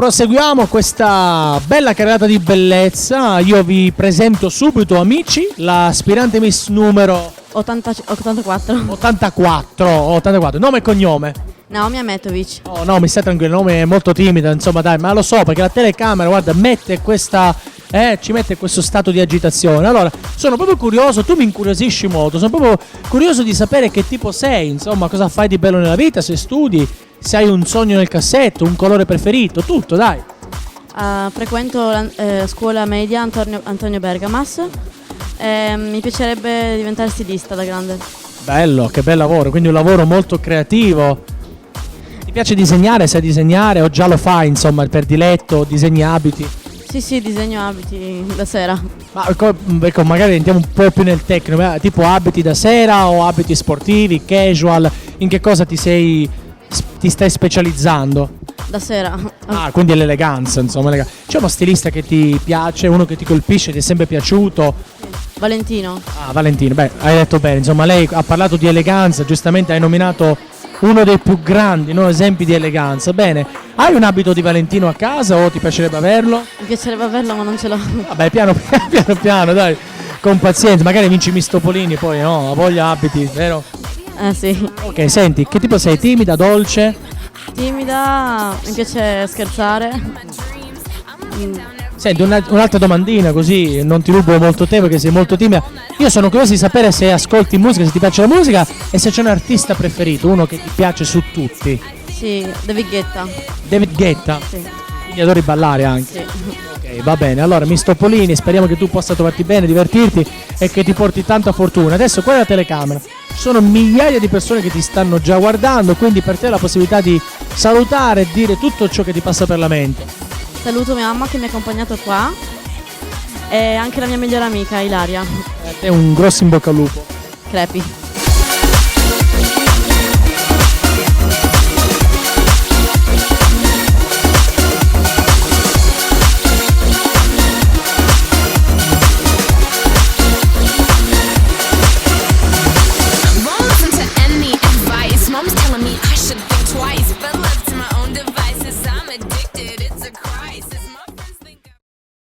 proseguiamo questa bella carrellata di bellezza. Io vi presento subito, amici, l'aspirante Miss numero 84. 84. Nome e cognome? Naomi Ametovic. Oh no, mi stai tranquillo, il nome è molto timido, insomma dai, ma lo so perché la telecamera, guarda, mette questa, ci mette questo stato di agitazione. Allora, sono proprio curioso, tu mi incuriosisci molto, sono proprio curioso di sapere che tipo sei, insomma, cosa fai di bello nella vita, se studi, se hai un sogno nel cassetto, un colore preferito, tutto, dai. Frequento la scuola media Antonio Bergamas. Mi piacerebbe diventare stilista da grande. Bello, che bel lavoro, quindi un lavoro molto creativo. Ti piace disegnare? Sai disegnare o già lo fai, insomma, per diletto, disegni abiti? Sì, disegno abiti da sera. Ma ecco, magari entriamo un po' più nel tecnico, tipo abiti da sera o abiti sportivi, casual, in che cosa ti stai specializzando? Da sera. Ah, quindi è l'eleganza, insomma. C'è uno stilista che ti piace, uno che ti colpisce, ti è sempre piaciuto? Valentino. Ah, Valentino, beh, hai detto bene, insomma, lei ha parlato di eleganza, giustamente hai nominato uno dei più grandi, no, esempi di eleganza. Bene, hai un abito di Valentino a casa o ti piacerebbe averlo? Mi piacerebbe averlo ma non ce l'ho. Vabbè, piano, dai, con pazienza, magari vinci Mistopolini, poi no, ha voglia abiti, vero? Sì. Ok, senti, che tipo sei? Timida, dolce? Timida, mi piace scherzare. Senti, un'altra domandina così non ti rubo molto tempo perché sei molto timida. Io sono curioso di sapere se ascolti musica, se ti piace la musica e se c'è un artista preferito, uno che ti piace su tutti. Sì, David Guetta. David Guetta? Sì. Quindi adori ballare anche? Sì. Ok, va bene. Allora, Mistopolini, speriamo che tu possa trovarti bene, divertirti e che ti porti tanta fortuna. Adesso qua è la telecamera. Ci sono migliaia di persone che ti stanno già guardando, quindi per te la possibilità di salutare e dire tutto ciò che ti passa per la mente. Saluto mia mamma che mi ha accompagnato qua e anche la mia migliore amica Ilaria. A te un grosso in bocca al lupo. Crepi.